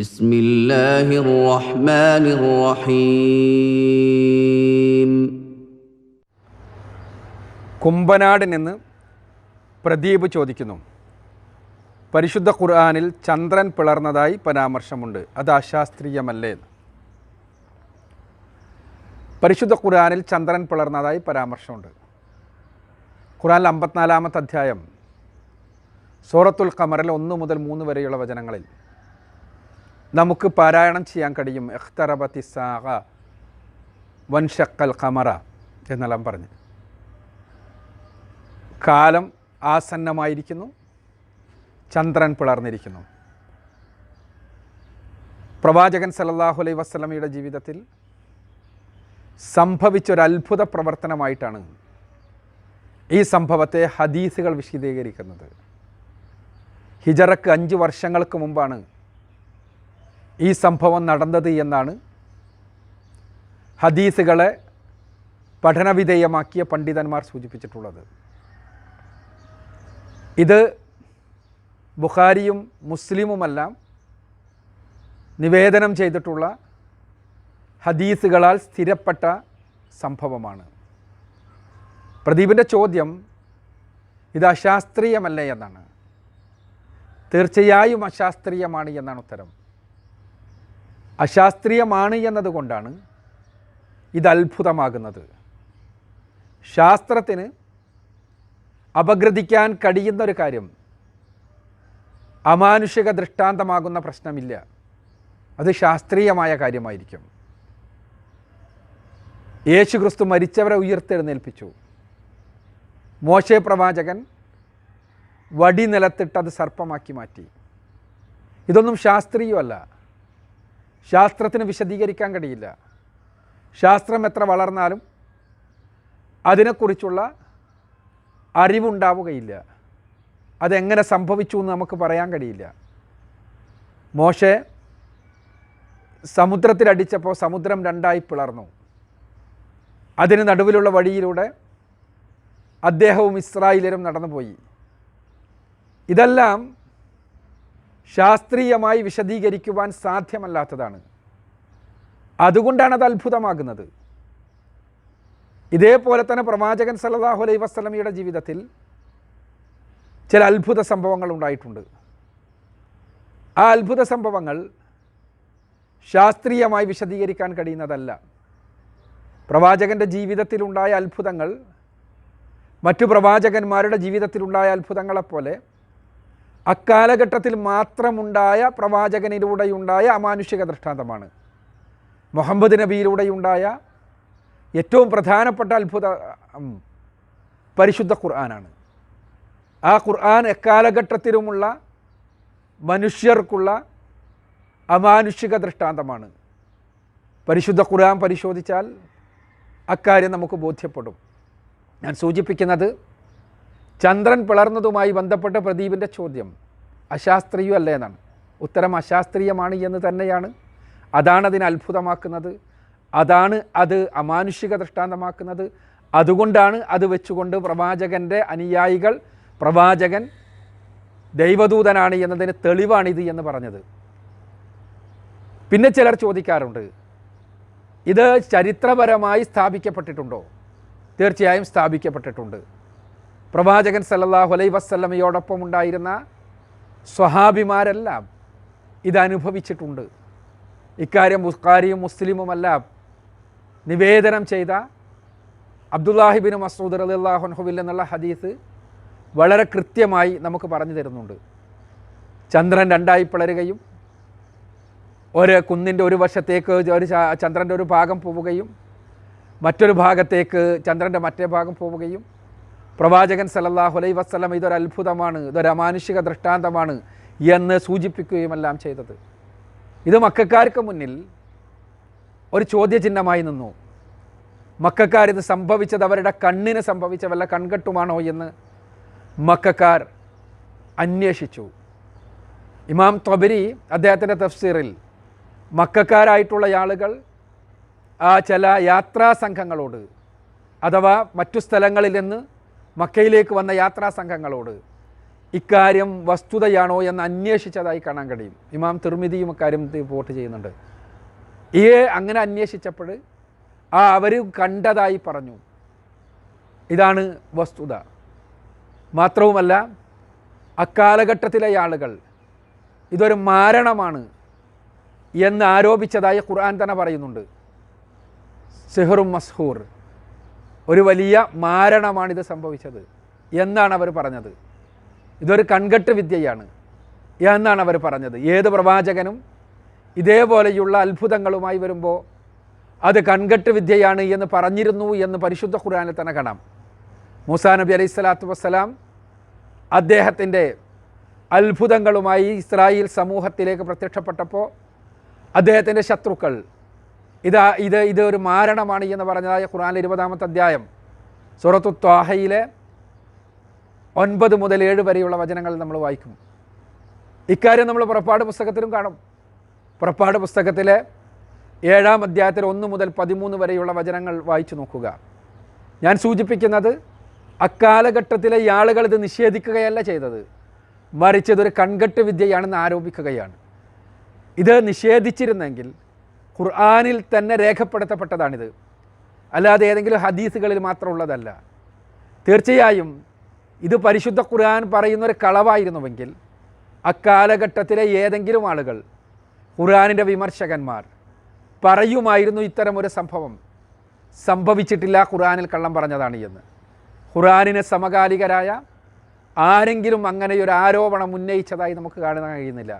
بسم الله الرحمن الرحيم. കുമ്പനാട് നിന്ന് പ്രദീപ് ചോദിക്കുന്നു, പരിശുദ്ധ ഖുർആനിൽ ചന്ദ്രൻ പിളർന്നതായി പരാമർശമുണ്ട്, അത് അശാസ്ത്രീയമല്ലേ? പരിശുദ്ധ ഖുർആനിൽ ചന്ദ്രൻ പിളർന്നതായി പരാമർശമുണ്ട്. ഖുർആനിൽ 54-ാമത്തെ അധ്യായം സൂറത്തുൽ ഖമറിൽ 1 മുതൽ 3 വരെയുള്ള വചനങ്ങളിൽ നമുക്ക് പാരായണം ചെയ്യാൻ കഴിയും. ഇഖ്തറബത്തി സാഅ വൻഷഖൽ ഖമറ എന്നെല്ലാം പറഞ്ഞ് കാലം ആസന്നമായിരിക്കുന്നു, ചന്ദ്രൻ പിളർന്നിരിക്കുന്നു. പ്രവാചകൻ സല്ലല്ലാഹു അലൈഹി വസല്ലമയുടെ ജീവിതത്തിൽ സംഭവിച്ചൊരത്ഭുത പ്രവർത്തനമായിട്ടാണ് ഈ സംഭവത്തെ ഹദീസുകൾ വിശദീകരിക്കുന്നത്. ഹിജറക്ക് 5 വർഷങ്ങൾക്ക് മുമ്പാണ് ഈ സംഭവം നടന്നത് എന്നാണ് ഹദീസുകളെ പഠനവിധേയമാക്കിയ പണ്ഡിതന്മാർ സൂചിപ്പിച്ചിട്ടുള്ളത്. ഇത് ബുഖാരിയും മുസ്ലിമുമെല്ലാം നിവേദനം ചെയ്തിട്ടുള്ള ഹദീസുകളാൽ സ്ഥിരപ്പെട്ട സംഭവമാണ്. പ്രദീപിൻ്റെ ചോദ്യം ഇത് അശാസ്ത്രീയമല്ലേ എന്നാണ്. തീർച്ചയായും അശാസ്ത്രീയമാണ് എന്നാണ് ഉത്തരം. അശാസ്ത്രീയമാണ് എന്നതുകൊണ്ടാണ് ഇത് അത്ഭുതമാകുന്നത്. ശാസ്ത്രത്തിന് അപഗ്രഥിക്കാൻ കഴിയുന്നൊരു കാര്യം അമാനുഷിക ദൃഷ്ടാന്തമാകുന്ന പ്രശ്നമില്ല, അത് ശാസ്ത്രീയമായ കാര്യമായിരിക്കും. യേശുക്രിസ്തു മരിച്ചവരെ ഉയർത്തെഴുന്നേൽപ്പിച്ചു. മോശെ പ്രവാചകൻ വടി നിലത്തിട്ടത് സർപ്പമാക്കി മാറ്റി. ഇതൊന്നും ശാസ്ത്രീയമല്ല. ശാസ്ത്രത്തിന് വിശദീകരിക്കാൻ കഴിയില്ല. ശാസ്ത്രം എത്ര വളർന്നാലും അതിനെക്കുറിച്ചുള്ള അറിവുണ്ടാവുകയില്ല. അതെങ്ങനെ സംഭവിച്ചു എന്ന് നമുക്ക് പറയാൻ കഴിയില്ല. മോശെ സമുദ്രത്തിലടിച്ചപ്പോൾ സമുദ്രം 2ആയി പിളർന്നു. അതിന് നടുവിലുള്ള വഴിയിലൂടെ അദ്ദേഹവും ഇസ്രായേലരും നടന്നുപോയി. ഇതെല്ലാം ശാസ്ത്രീയമായി വിശദീകരിക്കുവാൻ സാധ്യമല്ലാത്തതാണ്. അതുകൊണ്ടാണ് അത് അത്ഭുതമാകുന്നത്. ഇതേപോലെ തന്നെ പ്രവാചകൻ സല്ലല്ലാഹു അലൈഹി വസല്ലമയുടെ ജീവിതത്തിൽ ചില അത്ഭുത സംഭവങ്ങൾ ഉണ്ടായിട്ടുണ്ട്. ആ അത്ഭുത സംഭവങ്ങൾ ശാസ്ത്രീയമായി വിശദീകരിക്കാൻ കഴിയുന്നതല്ല. പ്രവാചകൻ്റെ ജീവിതത്തിലുണ്ടായ അത്ഭുതങ്ങൾ മറ്റു പ്രവാചകന്മാരുടെ ജീവിതത്തിലുണ്ടായ അത്ഭുതങ്ങളെപ്പോലെ അക്കാലഘട്ടത്തിൽ മാത്രമുണ്ടായ പ്രവാചകനിലൂടെയുണ്ടായ അമാനുഷിക ദൃഷ്ടാന്തമാണ്. മുഹമ്മദ് നബിയിലൂടെയുണ്ടായ ഏറ്റവും പ്രധാനപ്പെട്ട അത്ഭുത പരിശുദ്ധ ഖുർആനാണ്. ആ ഖുർആൻ എക്കാലഘട്ടത്തിലുമുള്ള മനുഷ്യർക്കുള്ള അമാനുഷിക ദൃഷ്ടാന്തമാണ്. പരിശുദ്ധ ഖുർആൻ പരിശോധിച്ചാൽ അക്കാര്യം നമുക്ക് ബോധ്യപ്പെടും. ഞാൻ സൂചിപ്പിക്കുന്നത് ചന്ദ്രൻ പിളർന്നതുമായി ബന്ധപ്പെട്ട പ്രദീപിൻ്റെ ചോദ്യം അശാസ്ത്രീയമല്ലേ എന്നാണ്. ഉത്തരം അശാസ്ത്രീയമാണ് എന്ന് തന്നെയാണ്. അതാണ് അതിനെ അത്ഭുതമാക്കുന്നത്, അതാണ് അത് അമാനുഷിക ദൃഷ്ടാന്തമാക്കുന്നത്. അതുകൊണ്ടാണ് അത് വെച്ചുകൊണ്ട് പ്രവാചകൻ്റെ അനുയായികൾ പ്രവാചകൻ ദൈവദൂതനാണ് എന്നതിന് തെളിവാണിത് എന്ന് പറഞ്ഞത്. പിന്നെ ചിലർ ചോദിക്കാറുണ്ട്, ഇത് ചരിത്രപരമായി സ്ഥാപിക്കപ്പെട്ടിട്ടുണ്ടോ? തീർച്ചയായും സ്ഥാപിക്കപ്പെട്ടിട്ടുണ്ട്. പ്രവാചകൻ സല്ലല്ലാഹു അലൈഹി വസല്ലമയോടൊപ്പം ഉണ്ടായിരുന്ന സ്വഹാബിമാരെല്ലാം ഇതനുഭവിച്ചിട്ടുണ്ട്. ഇക്കാര്യം ബുഖാരിയും മുസ്ലിമുമെല്ലാം നിവേദനം ചെയ്ത അബ്ദുല്ലാഹി ബിൻ മസ്ഊദ് റളിയല്ലാഹു അൻഹുവിൽ നിന്നുള്ള ഹദീസ് വളരെ കൃത്യമായി നമുക്ക് പറഞ്ഞു തരുന്നുണ്ട്. ചന്ദ്രൻ 2ആയി പിളരുകയും ഒരു കുന്നിൻ്റെ ഒരു വശത്തേക്ക് ചന്ദ്രൻ്റെ ഒരു ഭാഗം പോവുകയും മറ്റൊരു ഭാഗത്തേക്ക് ചന്ദ്രൻ്റെ മറ്റേ ഭാഗം പോവുകയും പ്രവാചകൻ സല്ലല്ലാഹു അലൈഹി വസല്ലം ഇതൊരു അത്ഭുതമാണ്, ഇതൊരു അമാനുഷിക ദൃഷ്ടാന്തമാണ് എന്ന് സൂചിപ്പിക്കുകയുമെല്ലാം ചെയ്തത്. ഇത് മക്കക്കാർക്ക് മുന്നിൽ ഒരു ചോദ്യചിഹ്നമായി നിന്നു. മക്കക്കാരിത് സംഭവിച്ചത് അവരുടെ കണ്ണിന് സംഭവിച്ച വല്ല കൺകെട്ടുമാണോ എന്ന് മക്കക്കാർ അന്വേഷിച്ചു. ഇമാം ത്വബരി അദ്ദേഹത്തിൻ്റെ തഫ്സീറിൽ മക്കക്കാരായിട്ടുള്ള ആളുകൾ ചില യാത്രാ സംഘങ്ങളോട് അഥവാ മറ്റു സ്ഥലങ്ങളിൽ നിന്ന് മക്കയിലേക്ക് വന്ന യാത്രാ സംഘങ്ങളോട് ഇക്കാര്യം വസ്തുതയാണോ എന്ന് അന്വേഷിച്ചതായി കാണാൻ കഴിയും. ഇമാം തിർമിദിയും ഇക്കാര്യം റിപ്പോർട്ട് ചെയ്യുന്നുണ്ട്. അങ്ങനെ അന്വേഷിച്ചപ്പോൾ അവർ കണ്ടതായി പറഞ്ഞു. ഇതാണ് വസ്തുത. മാത്രവുമല്ല, അക്കാലഘട്ടത്തിലെ ആളുകൾ ഇതൊരു മാരണമാണ് എന്ന് ആരോപിച്ചതായി ഖുർആൻ തന്നെ പറയുന്നുണ്ട്. സിഹ്റും മസ്ഹൂർ, ഒരു വലിയ മാരണമാണിത് സംഭവിച്ചത് എന്നാണ് അവർ പറഞ്ഞത്. ഇതൊരു കൺകെട്ട് വിദ്യയാണ് എന്നാണ് അവർ പറഞ്ഞത്. ഏത് പ്രവാചകനും ഇതേപോലെയുള്ള അത്ഭുതങ്ങളുമായി വരുമ്പോൾ അത് കൺകെട്ട് വിദ്യയാണ് എന്ന് പറഞ്ഞിരുന്നു എന്ന് പരിശുദ്ധ ഖുർആനിൽ തന്നെ കാണാം. മൂസാ നബി അലൈഹി സ്വലാത്തു വസ്സലാം അദ്ദേഹത്തിൻ്റെ അത്ഭുതങ്ങളുമായി ഇസ്രായേൽ സമൂഹത്തിലേക്ക് പ്രത്യക്ഷപ്പെട്ടപ്പോൾ അദ്ദേഹത്തിൻ്റെ ശത്രുക്കൾ ഇത് ഒരു മാരണമാണ് എന്ന് പറഞ്ഞതായ ഖുർആനിലെ 20-ാമത്തെ അധ്യായം സൂറത്തു ത്വാഹയിലെ 9 മുതൽ 7 വരെയുള്ള വചനങ്ങൾ നമ്മൾ വായിക്കും. ഇക്കാര്യം നമ്മൾ പുറപ്പാട് പുസ്തകത്തിലും കാണും. പുറപ്പാട് പുസ്തകത്തിലെ 7-ാം അധ്യായത്തിൽ 1 മുതൽ 13 വരെയുള്ള വചനങ്ങൾ വായിച്ചു നോക്കുക. ഞാൻ സൂചിപ്പിക്കുന്നത് അക്കാലഘട്ടത്തിലെ ആളുകൾ ഇത് നിഷേധിക്കുകയല്ല ചെയ്തത്, മറിച്ച് ഇതൊരു കൺകെട്ട് വിദ്യയാണെന്ന് ആരോപിക്കുകയാണ്. ഇത് നിഷേധിച്ചിരുന്നെങ്കിൽ ഖുർആനിൽ തന്നെ രേഖപ്പെടുത്തപ്പെട്ടതാണിത്, അല്ലാതെ ഏതെങ്കിലും ഹദീസുകളിൽ മാത്രമുള്ളതല്ല. തീർച്ചയായും ഇത് പരിശുദ്ധ ഖുർആൻ പറയുന്നൊരു കളവായിരുന്നുവെങ്കിൽ അക്കാലഘട്ടത്തിലെ ഏതെങ്കിലും ആളുകൾ, ഖുർആനിൻ്റെ വിമർശകന്മാർ പറയുമായിരുന്നു ഇത്തരം ഒരു സംഭവം സംഭവിച്ചിട്ടില്ല, ഖുർആനിൽ കള്ളം പറഞ്ഞതാണ് എന്ന്. ഖുർആനിന് സമകാലികരായ ആരെങ്കിലും അങ്ങനെ ഒരു ആരോപണം ഉന്നയിച്ചതായി നമുക്ക് കാണാൻ കഴിയുന്നില്ല.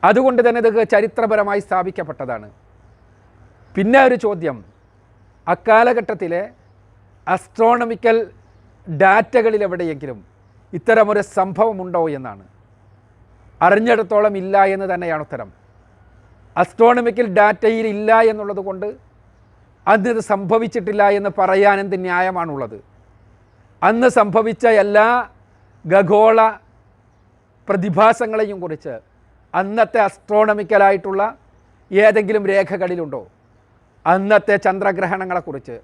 അതുകൊണ്ട് തന്നെ ഇത് ചരിത്രപരമായി സ്ഥാപിക്കപ്പെട്ടതാണ്. പിന്നെ ഒരു ചോദ്യം, അക്കാലഘട്ടത്തിലെ അസ്ട്രോണമിക്കൽ ഡാറ്റകളിൽ എവിടെയെങ്കിലും ഇത്തരമൊരു സംഭവമുണ്ടോ എന്നാണ്. അറിഞ്ഞിടത്തോളം ഇല്ല എന്ന് തന്നെയാണ് ഉത്തരം. അസ്ട്രോണമിക്കൽ ഡാറ്റയിൽ ഇല്ല എന്നുള്ളത് കൊണ്ട് അന്നത് സംഭവിച്ചിട്ടില്ല എന്ന് പറയാൻ എന്ത് ന്യായമാണുള്ളത്? അന്ന് സംഭവിച്ച എല്ലാ ഖഗോള പ്രതിഭാസങ്ങളെയും കുറിച്ച് അന്നത്തെ അസ്ട്രോണമിക്കലായിട്ടുള്ള ഏതെങ്കിലും രേഖകളിലുണ്ടോ? അന്നത്തെ ചന്ദ്രഗ്രഹണങ്ങളെക്കുറിച്ച്,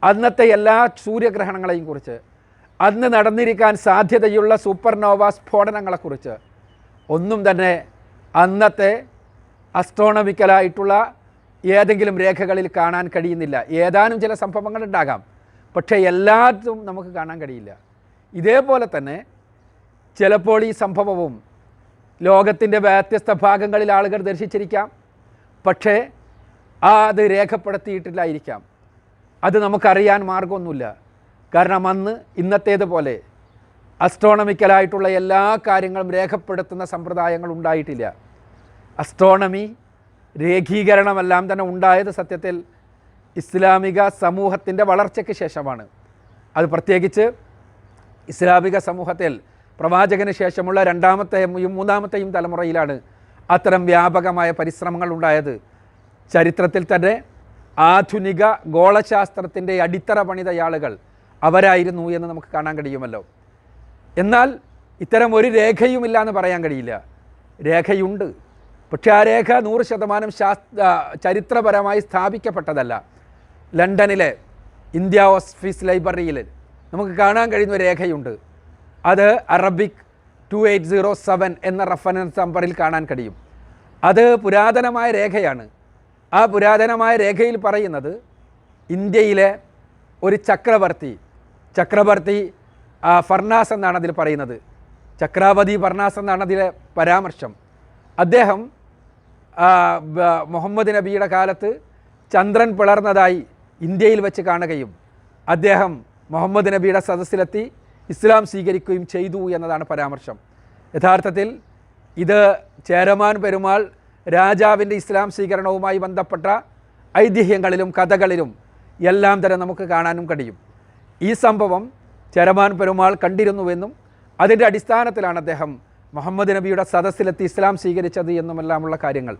അന്നത്തെ എല്ലാ സൂര്യഗ്രഹണങ്ങളെയും കുറിച്ച്, അന്ന് നടന്നിരിക്കാൻ സാധ്യതയുള്ള സൂപ്പർനോവ സ്ഫോടനങ്ങളെക്കുറിച്ച് ഒന്നും തന്നെ അന്നത്തെ അസ്ട്രോണമിക്കലായിട്ടുള്ള ഏതെങ്കിലും രേഖകളിൽ കാണാൻ കഴിയുന്നില്ല. ഏതാനും ചില സംഭവങ്ങൾ ഉണ്ടാകാം, പക്ഷേ എല്ലാത്തും നമുക്ക് കാണാൻ കഴിയില്ല. ഇതേപോലെ തന്നെ ചിലപ്പോൾ ഈ സംഭവവും ലോകത്തിൻ്റെ വ്യത്യസ്ത ഭാഗങ്ങളിൽ ആളുകൾ ദർശിച്ചിരിക്കാം, പക്ഷേ അത് രേഖപ്പെടുത്തിയിട്ടില്ലായിരിക്കാം. അത് നമുക്കറിയാൻ മാർഗമൊന്നുമില്ല. കാരണം അന്ന് ഇന്നത്തേതുപോലെ അസ്ട്രോണമിക്കലായിട്ടുള്ള എല്ലാ കാര്യങ്ങളും രേഖപ്പെടുത്തുന്ന സമ്പ്രദായങ്ങൾ ഉണ്ടായിട്ടില്ല. അസ്ട്രോണമി രേഖീകരണമെല്ലാം തന്നെ ഉണ്ടായത് സത്യത്തിൽ ഇസ്ലാമിക സമൂഹത്തിൻ്റെ വളർച്ചയ്ക്ക് ശേഷമാണ്. അത് പ്രത്യേകിച്ച് ഇസ്ലാമിക സമൂഹത്തിൽ പ്രവാചകന് ശേഷമുള്ള 2ാമത്തെയും 3ാമത്തെയും തലമുറയിലാണ് അത്തരം വ്യാപകമായ പരിശ്രമങ്ങൾ ഉണ്ടായത്. ചരിത്രത്തിൽ തന്നെ ആധുനിക ഗോളശാസ്ത്രത്തിൻ്റെ അടിത്തറ പണിത ആളുകൾ അവരായിരുന്നു എന്ന് നമുക്ക് കാണാൻ കഴിയുമല്ലോ. എന്നാൽ ഇത്തരം ഒരു രേഖയുമില്ല എന്ന് പറയാൻ കഴിയില്ല. രേഖയുണ്ട്, പക്ഷേ ആ രേഖ 100% ചരിത്രപരമായി സ്ഥാപിക്കപ്പെട്ടതല്ല. ലണ്ടനിലെ ഇന്ത്യ ഓഫീസ് ലൈബ്രറിയിൽ നമുക്ക് കാണാൻ കഴിയുന്ന ഒരു രേഖയുണ്ട്. അത് അറബിക് 2807 എന്ന റഫറൻസ് നമ്പറിൽ കാണാൻ കഴിയും. അത് പുരാതനമായ രേഖയാണ്. ആ പുരാതനമായ രേഖയിൽ പറയുന്നത് ഇന്ത്യയിലെ ഒരു ചക്രവർത്തി ഫർനാസ് എന്നാണ് അതിൽ പറയുന്നത്. ചക്രാവതി ഫർനാസ് എന്നാണ് അതിലെ പരാമർശം. അദ്ദേഹം മുഹമ്മദ് നബിയുടെ കാലത്ത് ചന്ദ്രൻ പിളർന്നതായി ഇന്ത്യയിൽ വെച്ച് കാണുകയും അദ്ദേഹം മുഹമ്മദ് നബിയുടെ സദസ്സിലെത്തി ഇസ്ലാം സ്വീകരിക്കുകയും ചെയ്തു എന്നതാണ് പരാമർശം. യഥാർത്ഥത്തിൽ ഇത് ചേരമാൻ പെരുമാൾ രാജാവിൻ്റെ ഇസ്ലാം സ്വീകരണവുമായി ബന്ധപ്പെട്ട ഐതിഹ്യങ്ങളിലും കഥകളിലും എല്ലാം തന്നെ നമുക്ക് കാണാനും കഴിയും. ഈ സംഭവം ചേരമാൻ പെരുമാൾ കണ്ടിരുന്നുവെന്നും അതിൻ്റെ അടിസ്ഥാനത്തിലാണ് അദ്ദേഹം മുഹമ്മദ് നബിയുടെ സദസ്സിലെത്തി ഇസ്ലാം സ്വീകരിച്ചത് എന്നുമെല്ലാമുള്ള കാര്യങ്ങൾ.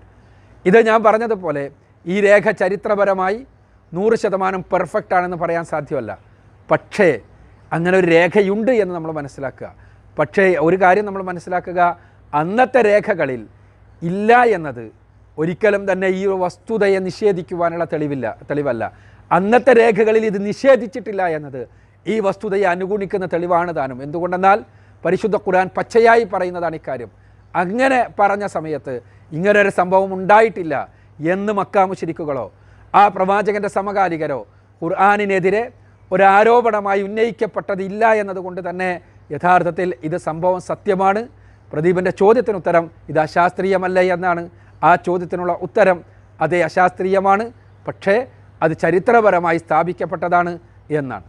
ഇത് ഞാൻ പറഞ്ഞതുപോലെ ഈ രേഖ ചരിത്രപരമായി 100% പെർഫെക്റ്റ് ആണെന്ന് പറയാൻ സാധ്യമല്ല. പക്ഷേ അങ്ങനെ ഒരു രേഖയുണ്ട് എന്ന് നമ്മൾ മനസ്സിലാക്കുക. പക്ഷേ ഒരു കാര്യം നമ്മൾ മനസ്സിലാക്കുക, അന്നത്തെ രേഖകളിൽ ഇല്ല എന്നത് ഒരിക്കലും തന്നെ ഈ വസ്തുതയെ നിഷേധിക്കുവാനുള്ള തെളിവല്ല. അന്നത്തെ രേഖകളിൽ ഇത് നിഷേധിച്ചിട്ടില്ല എന്നത് ഈ വസ്തുതയെ അനുകൂലിക്കുന്ന തെളിവാണ് താനും. എന്തുകൊണ്ടെന്നാൽ പരിശുദ്ധ ഖുർആൻ പച്ചയായി പറയുന്നതാണ് ഇക്കാര്യം. അങ്ങനെ പറഞ്ഞ സമയത്ത് ഇങ്ങനൊരു സംഭവം ഉണ്ടായിട്ടില്ല എന്ന് മക്കാ മുശ്രിക്കുകളോ ആ പ്രവാചകൻ്റെ സമകാലികരോ ഖുർആനിനെതിരെ ഒരാരോപണമായി ഉന്നയിക്കപ്പെട്ടതില്ല എന്നതുകൊണ്ട് തന്നെ യഥാർത്ഥത്തിൽ ഇത് സംഭവം സത്യമാണ്. പ്രദീപിൻ്റെ ചോദ്യത്തിന് ഉത്തരം ഇത് അശാസ്ത്രീയമല്ല എന്നാണ്. ആ ചോദ്യത്തിനുള്ള ഉത്തരം അതേ അശാസ്ത്രീയമാണ്, പക്ഷേ അത് ചരിത്രപരമായി സ്ഥാപിക്കപ്പെട്ടതാണ് എന്നാണ്.